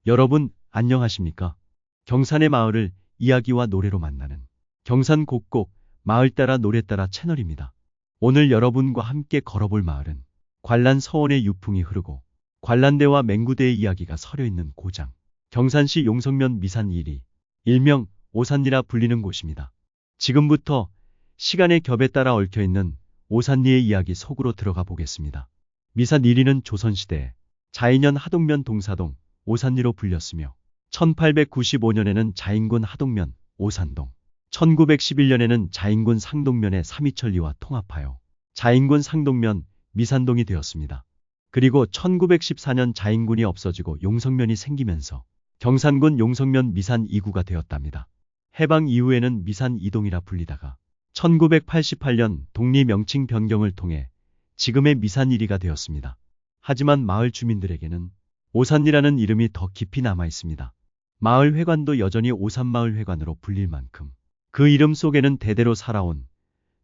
여러분, 안녕하십니까? 경산의 마을을 이야기와 노래로 만나는 경산 곡곡 마을 따라 노래 따라 채널입니다. 오늘 여러분과 함께 걸어볼 마을은 관란 서원의 유풍이 흐르고 관란대와 맹구대의 이야기가 서려 있는 고장, 경산시 용성면 미산 1리, 일명 오산리라 불리는 곳입니다. 지금부터 시간의 겹에 따라 얽혀있는 오산리의 이야기 속으로 들어가 보겠습니다. 미산 1리는 조선시대에 자인현 하동면 동사동 오산리로 불렸으며 1895년에는 자인군 하동면 오산동, 1911년에는 자인군 상동면의 삼이천리와 통합하여 자인군 상동면 미산동이 되었습니다. 그리고 1914년 자인군이 없어지고 용성면이 생기면서 경산군 용성면 미산 2구가 되었답니다. 해방 이후에는 미산 2동이라 불리다가 1988년 독리 명칭 변경을 통해 지금의 미산 1리가 되었습니다. 하지만 마을 주민들에게는 오산리라는 이름이 더 깊이 남아 있습니다. 마을 회관도 여전히 오산마을 회관으로 불릴 만큼 그 이름 속에는 대대로 살아온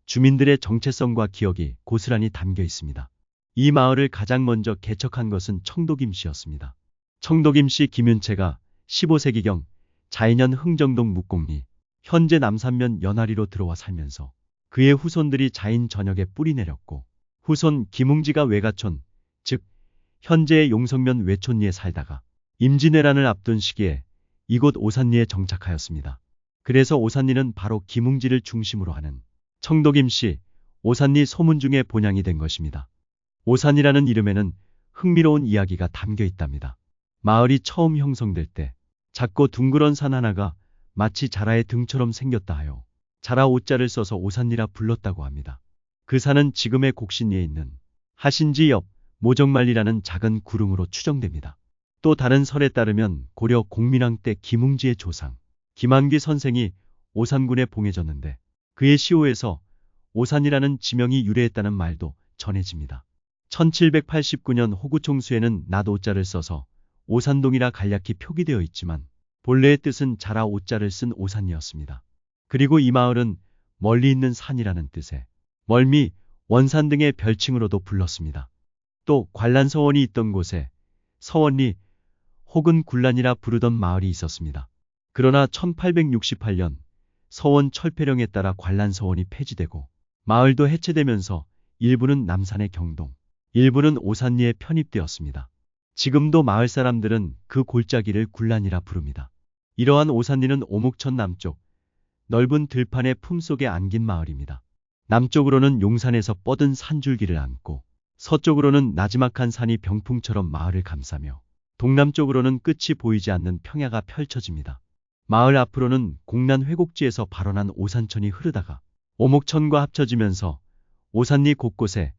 주민들의 정체성과 기억이 고스란히 담겨 있습니다. 이 마을을 가장 먼저 개척한 것은 청도김 씨였습니다. 청도김 씨 김윤채가 15세기경 자인현 흥정동 묵공리, 현재 남산면 연화리로 들어와 살면서 그의 후손들이 자인 전역에 뿌리 내렸고 후손 김웅지가 외가촌, 즉 현재의 용성면 외촌리에 살다가 임진왜란을 앞둔 시기에 이곳 오산리에 정착하였습니다. 그래서 오산리는 바로 김웅지를 중심으로 하는 청도김 씨 오산리 소문 중에 본향이 된 것입니다. 오산이라는 이름에는 흥미로운 이야기가 담겨 있답니다. 마을이 처음 형성될 때 작고 둥그런 산 하나가 마치 자라의 등처럼 생겼다 하여 자라 오자를 써서 오산리라 불렀다고 합니다. 그 산은 지금의 곡신리에 있는 하신지 옆 모정말리라는 작은 구릉으로 추정됩니다. 또 다른 설에 따르면 고려 공민왕 때 김웅지의 조상 김한귀 선생이 오산군에 봉해졌는데 그의 시호에서 오산이라는 지명이 유래했다는 말도 전해집니다. 1789년 호구총수에는 낫 오자를 써서 오산동이라 간략히 표기되어 있지만 본래의 뜻은 자라 오자를 쓴 오산이었습니다. 그리고 이 마을은 멀리 있는 산이라는 뜻의 멀미, 원산 등의 별칭으로도 불렀습니다. 또 관란 서원이 있던 곳에 서원리 혹은 굴란이라 부르던 마을이 있었습니다. 그러나 1868년 서원 철폐령에 따라 관란 서원이 폐지되고 마을도 해체되면서 일부는 남산의 경동, 일부는 오산리에 편입되었습니다. 지금도 마을 사람들은 그 골짜기를 굴란이라 부릅니다. 이러한 오산리는 오목천 남쪽 넓은 들판의 품속에 안긴 마을입니다. 남쪽으로는 용산에서 뻗은 산줄기를 안고 서쪽으로는 나지막한 산이 병풍처럼 마을을 감싸며 동남쪽으로는 끝이 보이지 않는 평야가 펼쳐집니다. 마을 앞으로는 공란 회곡지에서 발원한 오산천이 흐르다가 오목천과 합쳐지면서 오산리 곳곳에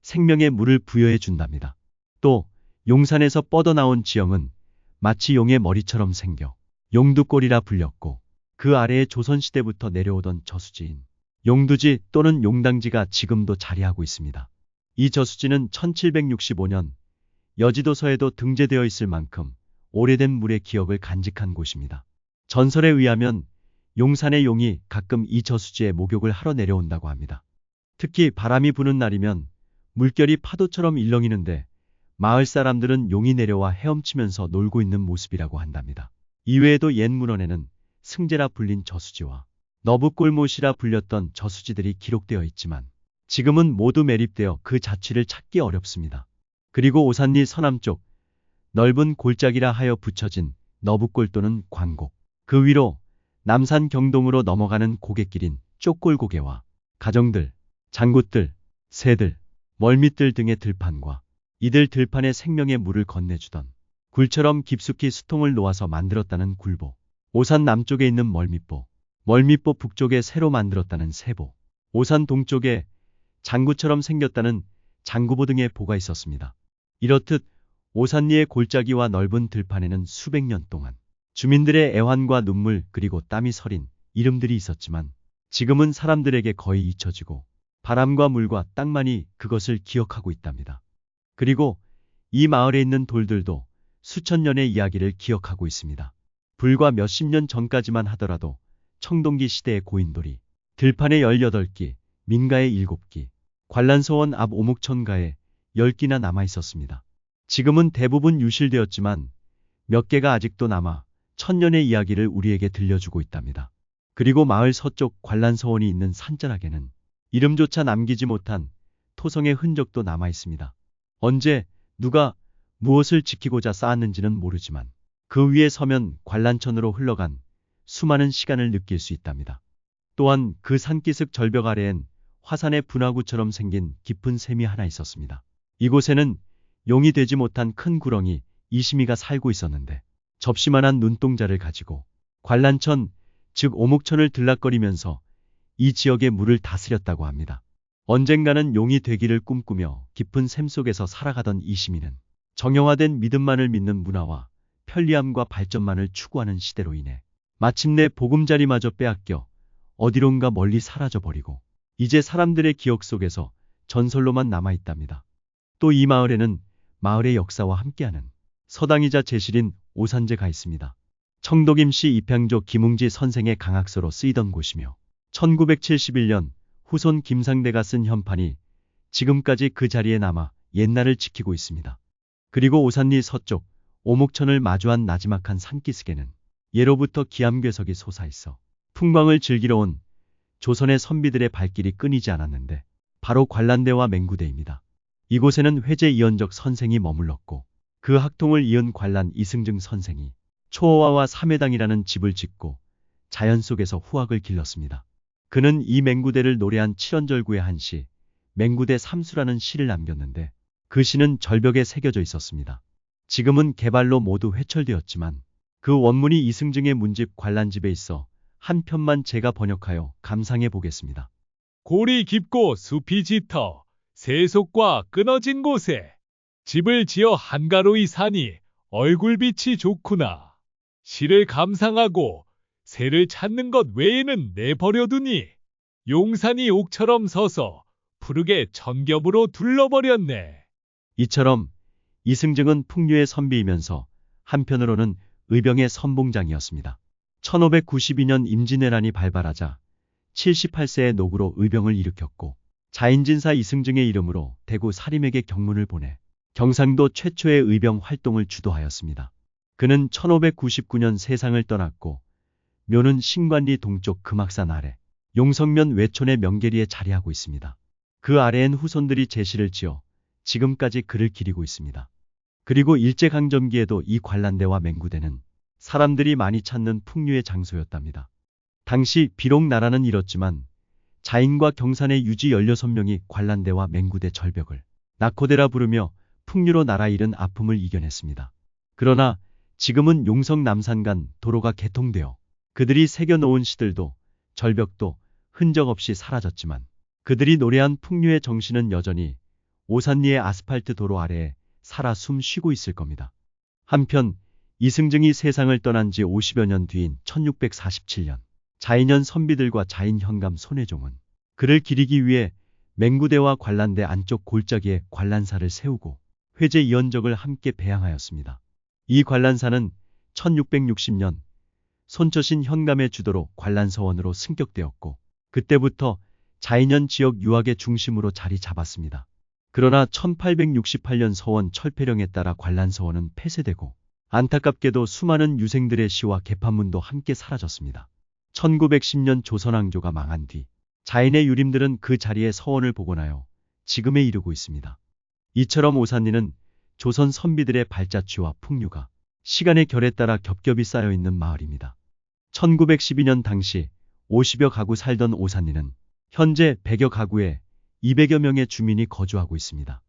생명의 물을 부여해 준답니다. 또 용산에서 뻗어나온 지형은 마치 용의 머리처럼 생겨 용두골이라 불렸고 그 아래에 조선시대부터 내려오던 저수지인 용두지 또는 용당지가 지금도 자리하고 있습니다. 이 저수지는 1765년 여지도서에도 등재되어 있을 만큼 오래된 물의 기억을 간직한 곳입니다. 전설에 의하면 용산의 용이 가끔 이 저수지에 목욕을 하러 내려온다고 합니다. 특히 바람이 부는 날이면 물결이 파도처럼 일렁이는데 마을 사람들은 용이 내려와 헤엄치면서 놀고 있는 모습이라고 한답니다. 이외에도 옛 문헌에는 승제라 불린 저수지와 너붓골못이라 불렸던 저수지들이 기록되어 있지만 지금은 모두 매립되어 그 자취를 찾기 어렵습니다. 그리고 오산리 서남쪽 넓은 골짜기라 하여 붙여진 너붓골 또는 광곡, 그 위로 남산 경동으로 넘어가는 고갯길인 쪽골고개와 가정들, 장굿들, 새들, 멀밋들 등의 들판과 이들 들판에 생명의 물을 건네주던 굴처럼 깊숙이 수통을 놓아서 만들었다는 굴보, 오산 남쪽에 있는 멀밋보, 멀밋보 북쪽에 새로 만들었다는 새보, 오산 동쪽에 장구처럼 생겼다는 장구보 등의 보가 있었습니다. 이렇듯 오산리의 골짜기와 넓은 들판에는 수백 년 동안 주민들의 애환과 눈물 그리고 땀이 서린 이름들이 있었지만 지금은 사람들에게 거의 잊혀지고 바람과 물과 땅만이 그것을 기억하고 있답니다. 그리고 이 마을에 있는 돌들도 수천 년의 이야기를 기억하고 있습니다. 불과 몇십 년 전까지만 하더라도 청동기 시대의 고인돌이 들판에 18기, 민가에 7기, 관란서원 앞 오목천가에 10기나 남아 있었습니다. 지금은 대부분 유실되었지만 몇 개가 아직도 남아 천년의 이야기를 우리에게 들려주고 있답니다. 그리고 마을 서쪽 관란서원이 있는 산자락에는 이름조차 남기지 못한 토성의 흔적도 남아 있습니다. 언제 누가 무엇을 지키고자 쌓았는지는 모르지만 그 위에 서면 관란천으로 흘러간 수많은 시간을 느낄 수 있답니다. 또한 그 산기슭 절벽 아래엔 화산의 분화구처럼 생긴 깊은 샘이 하나 있었습니다. 이곳에는 용이 되지 못한 큰 구렁이 이심이가 살고 있었는데 접시만한 눈동자를 가지고 관란천, 즉 오목천을 들락거리면서 이 지역의 물을 다스렸다고 합니다. 언젠가는 용이 되기를 꿈꾸며 깊은 샘 속에서 살아가던 이심이는 정형화된 믿음만을 믿는 문화와 편리함과 발전만을 추구하는 시대로 인해 마침내 보금자리마저 빼앗겨 어디론가 멀리 사라져버리고 이제 사람들의 기억 속에서 전설로만 남아있답니다. 또 이 마을에는 마을의 역사와 함께하는 서당이자 제실인 오산제가 있습니다. 청독임시 입향조 김웅지 선생의 강학서로 쓰이던 곳이며 1971년 후손 김상대가 쓴 현판이 지금까지 그 자리에 남아 옛날을 지키고 있습니다. 그리고 오산리 서쪽 오목천을 마주한 나지막한 산기슭에는 예로부터 기암괴석이 솟아있어 풍광을 즐기러 온 조선의 선비들의 발길이 끊이지 않았는데 바로 관란대와 맹구대입니다. 이곳에는 회제 이연적 선생이 머물렀고 그 학통을 이은 관란 이승증 선생이 초어화와 삼회당이라는 집을 짓고 자연 속에서 후학을 길렀습니다. 그는 이 맹구대를 노래한 칠언절구의 한 시, 맹구대 삼수라는 시를 남겼는데 그 시는 절벽에 새겨져 있었습니다. 지금은 개발로 모두 회철되었지만 그 원문이 이승증의 문집 관란집에 있어 한 편만 제가 번역하여 감상해 보겠습니다. 골이 깊고 숲이 짙어 세속과 끊어진 곳에 집을 지어 한가로이 사니 얼굴빛이 좋구나. 시를 감상하고 새를 찾는 것 외에는 내버려두니 용산이 옥처럼 서서 푸르게 천겹으로 둘러버렸네. 이처럼 이승증은 풍류의 선비이면서 한편으로는 의병의 선봉장이었습니다. 1592년 임진왜란이 발발하자 78세의 노구로 의병을 일으켰고 자인진사 이승증의 이름으로 대구 사림에게 경문을 보내 경상도 최초의 의병 활동을 주도하였습니다. 그는 1599년 세상을 떠났고 묘는 신관리 동쪽 금악산 아래 용성면 외촌의 명계리에 자리하고 있습니다. 그 아래엔 후손들이 제시를 지어 지금까지 그를 기리고 있습니다. 그리고 일제강점기에도 이 관란대와 맹구대는 사람들이 많이 찾는 풍류의 장소였답니다. 당시 비록 나라는 잃었지만 자인과 경산의 유지 16명이 관란대와 맹구대 절벽을 낙호대라 부르며 풍류로 나라 잃은 아픔을 이겨냈습니다. 그러나 지금은 용성 남산 간 도로가 개통되어 그들이 새겨놓은 시들도 절벽도 흔적 없이 사라졌지만 그들이 노래한 풍류의 정신은 여전히 오산리의 아스팔트 도로 아래에 살아 숨 쉬고 있을 겁니다. 한편 이승증이 세상을 떠난 지 50여 년 뒤인 1647년 자인현 선비들과 자인 현감 손혜종은 그를 기리기 위해 맹구대와 관란대 안쪽 골짜기에 관란사를 세우고 회제 이연적을 함께 배양하였습니다. 이 관란사는 1660년 손처신 현감의 주도로 관란서원으로 승격되었고 그때부터 자인현 지역 유학의 중심으로 자리 잡았습니다. 그러나 1868년 서원 철폐령에 따라 관란서원은 폐쇄되고 안타깝게도 수많은 유생들의 시와 개판문도 함께 사라졌습니다. 1910년 조선왕조가 망한 뒤 자인의 유림들은 그 자리에 서원을 복원하여 지금에 이르고 있습니다. 이처럼 오산리는 조선 선비들의 발자취와 풍류가 시간의 결에 따라 겹겹이 쌓여있는 마을입니다. 1912년 당시 50여 가구 살던 오산리는 현재 100여 가구에 200여 명의 주민이 거주하고 있습니다.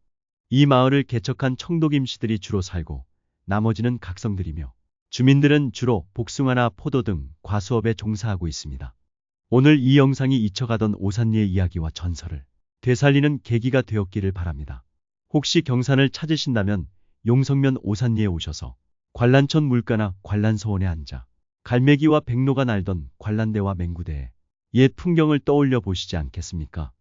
이 마을을 개척한 청독임시들이 주로 살고 나머지는 각성들이며 주민들은 주로 복숭아나 포도 등 과수업에 종사하고 있습니다. 오늘 이 영상이 잊혀가던 오산리의 이야기와 전설을 되살리는 계기가 되었기를 바랍니다. 혹시 경산을 찾으신다면 용성면 오산리에 오셔서 관란천 물가나 관란서원에 앉아 갈매기와 백로가 날던 관란대와 맹구대의 옛 풍경을 떠올려 보시지 않겠습니까?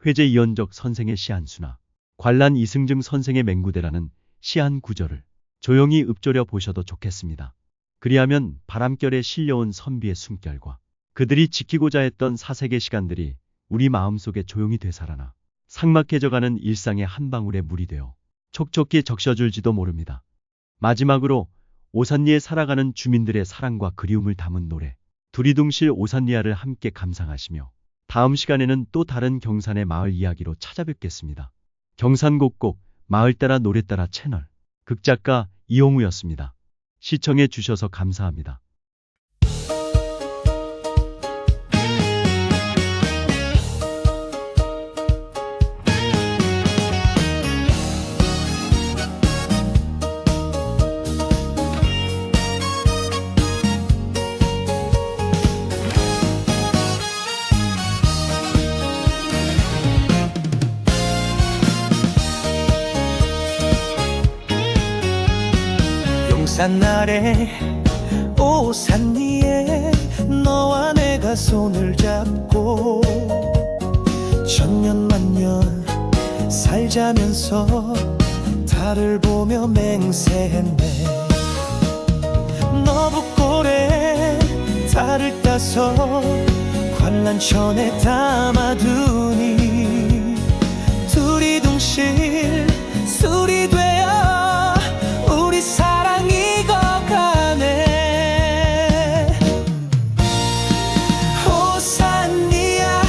회제 이연적 선생의 시 한 수나 관란 이승증 선생의 맹구대라는 시 한 구절을 조용히 읊조려 보셔도 좋겠습니다. 그리하면 바람결에 실려온 선비의 숨결과 그들이 지키고자 했던 사색의 시간들이 우리 마음속에 조용히 되살아나 삭막해져가는 일상의 한 방울의 물이 되어 촉촉히 적셔줄지도 모릅니다. 마지막으로 오산리에 살아가는 주민들의 사랑과 그리움을 담은 노래, 두리둥실 오산리야를 함께 감상하시며 다음 시간에는 또 다른 경산의 마을 이야기로 찾아뵙겠습니다. 경산곡곡 마을 따라 노래 따라 채널 극작가 이용우였습니다. 시청해 주셔서 감사합니다. 용산 아래 오산 위에 너와 내가 손을 잡고 천년만년 살자면서 달을 보며 맹세했네. 너붓고래 달을 따서 관람천에 담아두니 두리둥실 술이 되어 우리 사랑 익어가네. 오산리야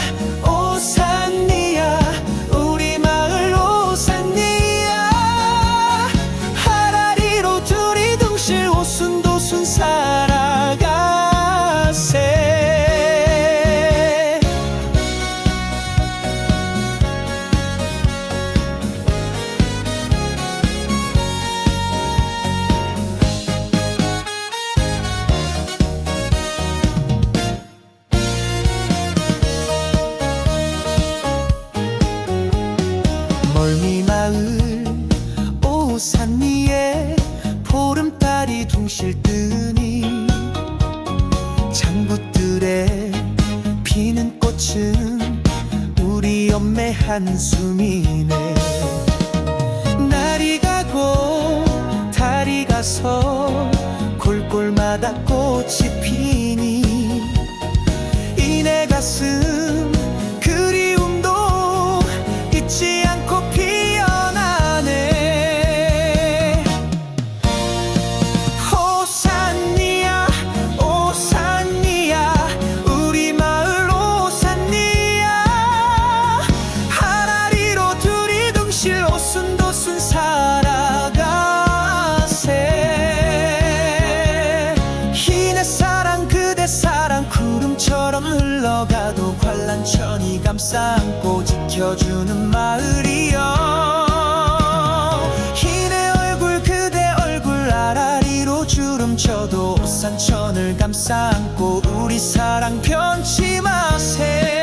오산리야 우리 마을 오산리야 하라리로 두리둥실 오순도순 살아가세. 멀미 마을 오산 위에 보름달이 둥실 뜨니 장부들에 피는 꽃은 우리 엄매 한숨이네. 날이 가고 달이 가서 골골마다 꽃이 피니 이내 가슴 그리움도 잊지 않고 피어나네. 오산리야 오산리야 우리 마을 오산리야 하라리로 두리둥실 오순도순 살아가세. 이내 사랑 그대 사랑 구름처럼 흘러가도 관람천이 감싸 안고 지켜주는 마을이여. 이내 얼굴 그대 얼굴 아라리로 주름 쳐도 오산천을 감싸 안고 우리 사랑 변치 마세.